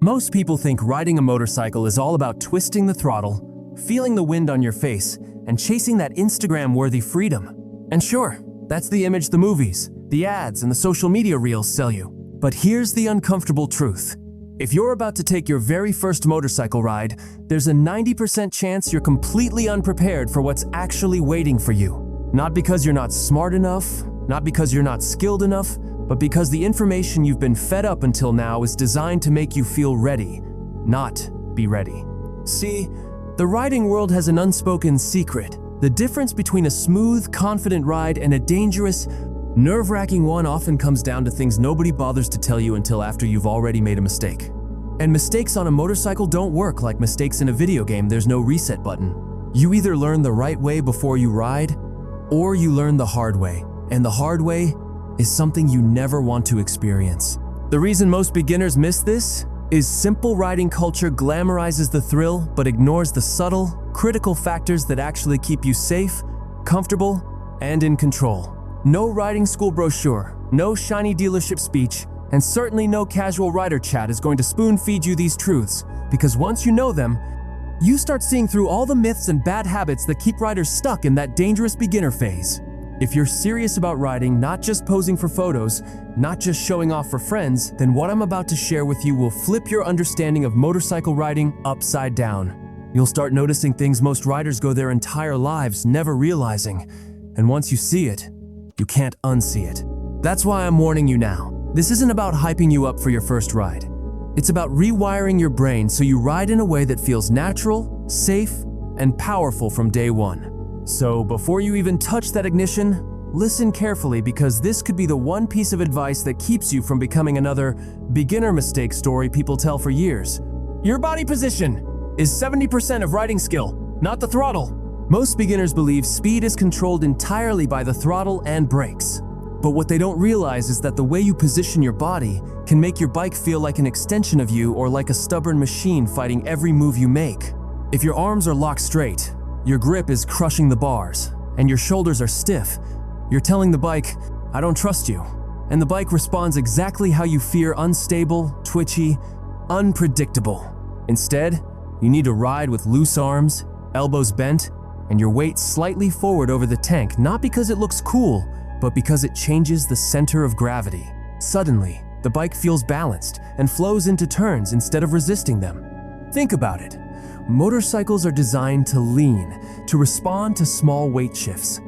Most people think riding a motorcycle is all about twisting the throttle, feeling the wind on your face, and chasing that Instagram-worthy freedom. And sure, that's the image the movies, the ads, and the social media reels sell you. But here's the uncomfortable truth. If you're about to take your very first motorcycle ride, there's a 90% chance you're completely unprepared for what's actually waiting for you. Not because you're not smart enough, not because you're not skilled enough, but because the information you've been fed up until now is designed to make you feel ready, not be ready. See, the riding world has an unspoken secret. The difference between a smooth, confident ride and a dangerous, nerve-wracking one often comes down to things nobody bothers to tell you until after you've already made a mistake. And mistakes on a motorcycle don't work like mistakes in a video game. There's no reset button. You either learn the right way before you ride, or you learn the hard way. And the hard way is something you never want to experience. The reason most beginners miss this is simple riding culture glamorizes the thrill but ignores the subtle, critical factors that actually keep you safe, comfortable, and in control. No riding school brochure, no shiny dealership speech, and certainly no casual rider chat is going to spoon-feed you these truths, because once you know them, you start seeing through all the myths and bad habits that keep riders stuck in that dangerous beginner phase. If you're serious about riding, not just posing for photos, not just showing off for friends, then what I'm about to share with you will flip your understanding of motorcycle riding upside down. You'll start noticing things most riders go their entire lives never realizing, and once you see it, you can't unsee it. That's why I'm warning you now. This isn't about hyping you up for your first ride. It's about rewiring your brain so you ride in a way that feels natural, safe, and powerful from day one. So before you even touch that ignition, listen carefully, because this could be the one piece of advice that keeps you from becoming another beginner mistake story people tell for years. Your body position is 70% of riding skill, not the throttle. Most beginners believe speed is controlled entirely by the throttle and brakes. But what they don't realize is that the way you position your body can make your bike feel like an extension of you or like a stubborn machine fighting every move you make. If your arms are locked straight, your grip is crushing the bars, and your shoulders are stiff, you're telling the bike, "I don't trust you." And the bike responds exactly how you fear: unstable, twitchy, unpredictable. Instead, you need to ride with loose arms, elbows bent, and your weight slightly forward over the tank, not because it looks cool, but because it changes the center of gravity. Suddenly, the bike feels balanced and flows into turns instead of resisting them. Think about it. Motorcycles are designed to lean, to respond to small weight shifts.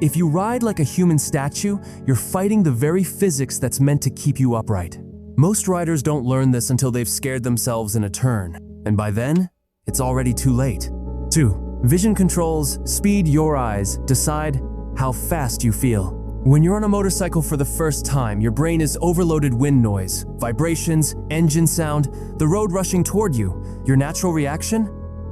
If you ride like a human statue, you're fighting the very physics that's meant to keep you upright. Most riders don't learn this until they've scared themselves in a turn, and by then, it's already too late. 2. Vision controls speed your eyes, decide how fast you feel. When you're on a motorcycle for the first time, your brain is overloaded wind noise, vibrations, engine sound, the road rushing toward you. Your natural reaction?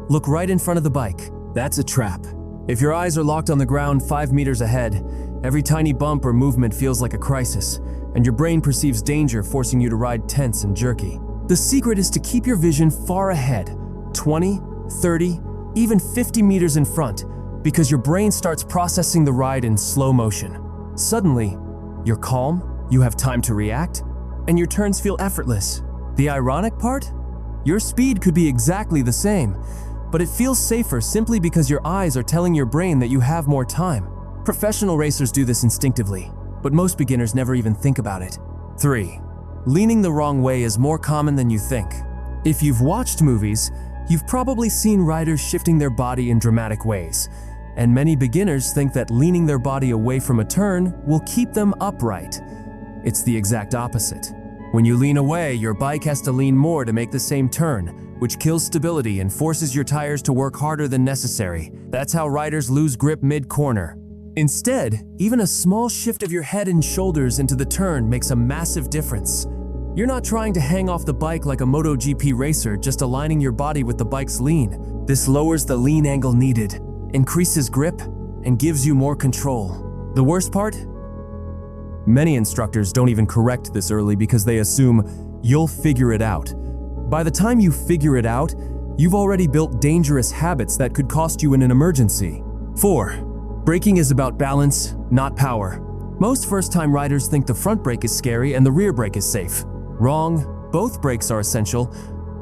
Look right in front of the bike. That's a trap. If your eyes are locked on the ground 5 meters ahead, every tiny bump or movement feels like a crisis, and your brain perceives danger, forcing you to ride tense and jerky. The secret is to keep your vision far ahead, 20, 30, even 50 meters in front, because your brain starts processing the ride in slow motion. Suddenly, you're calm, you have time to react, and your turns feel effortless. The ironic part? Your speed could be exactly the same, but it feels safer simply because your eyes are telling your brain that you have more time. Professional racers do this instinctively, but most beginners never even think about it. 3. Leaning the wrong way is more common than you think. If you've watched movies, you've probably seen riders shifting their body in dramatic ways. And many beginners think that leaning their body away from a turn will keep them upright. It's the exact opposite. When you lean away, your bike has to lean more to make the same turn, which kills stability and forces your tires to work harder than necessary. That's how riders lose grip mid-corner. Instead, even a small shift of your head and shoulders into the turn makes a massive difference. You're not trying to hang off the bike like a MotoGP racer, just aligning your body with the bike's lean. This lowers the lean angle needed, increases grip, and gives you more control. The worst part? Many instructors don't even correct this early because they assume you'll figure it out. By the time you figure it out, you've already built dangerous habits that could cost you in an emergency. 4. Braking is about balance, not power. Most first-time riders think the front brake is scary and the rear brake is safe. Wrong. Both brakes are essential,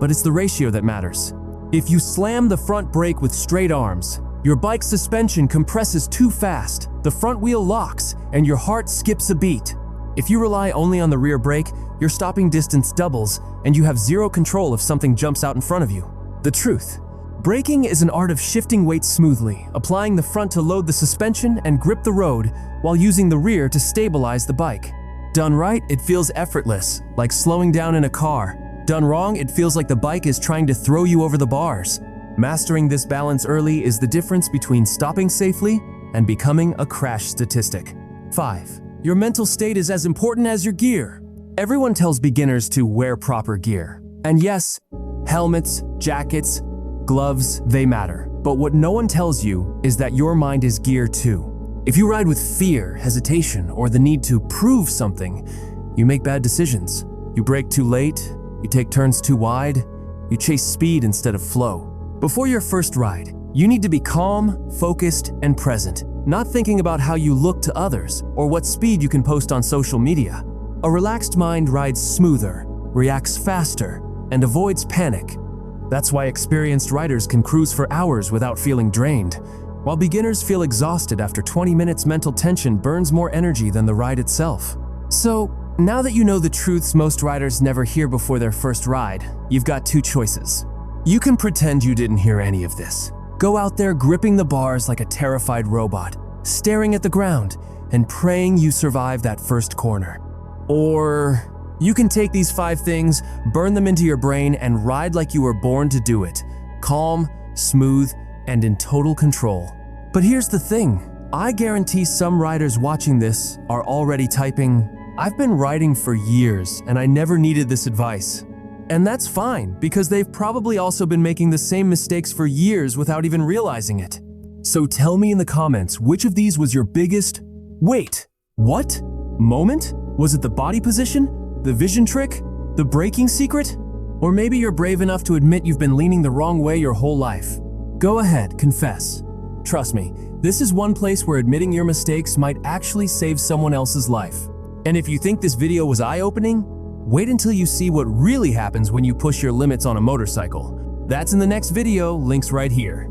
but it's the ratio that matters. If you slam the front brake with straight arms, your bike's suspension compresses too fast, the front wheel locks, and your heart skips a beat. If you rely only on the rear brake, your stopping distance doubles, and you have zero control if something jumps out in front of you. The truth: braking is an art of shifting weight smoothly, applying the front to load the suspension and grip the road, while using the rear to stabilize the bike. Done right, it feels effortless, like slowing down in a car. Done wrong, it feels like the bike is trying to throw you over the bars. Mastering this balance early is the difference between stopping safely and becoming a crash statistic. 5. Your mental state is as important as your gear. Everyone tells beginners to wear proper gear. And yes, helmets, jackets, gloves, they matter. But what no one tells you is that your mind is gear too. If you ride with fear, hesitation, or the need to prove something, you make bad decisions. You brake too late, you take turns too wide, you chase speed instead of flow. Before your first ride, you need to be calm, focused, and present, not thinking about how you look to others or what speed you can post on social media. A relaxed mind rides smoother, reacts faster, and avoids panic. That's why experienced riders can cruise for hours without feeling drained, while beginners feel exhausted after 20 minutes. Mental tension burns more energy than the ride itself. So, now that you know the truths most riders never hear before their first ride, you've got two choices. You can pretend you didn't hear any of this. Go out there gripping the bars like a terrified robot, staring at the ground, and praying you survive that first corner. Or you can take these 5 things, burn them into your brain, and ride like you were born to do it. Calm, smooth, and in total control. But here's the thing. I guarantee some riders watching this are already typing, "I've been riding for years and I never needed this advice." And that's fine, because they've probably also been making the same mistakes for years without even realizing it. So tell me in the comments, which of these was your biggest "wait, what?" moment? Was it the body position, the vision trick, the braking secret? Or maybe you're brave enough to admit you've been leaning the wrong way your whole life. Go ahead, confess. Trust me, this is one place where admitting your mistakes might actually save someone else's life. And if you think this video was eye-opening, wait until you see what really happens when you push your limits on a motorcycle. That's in the next video, links right here.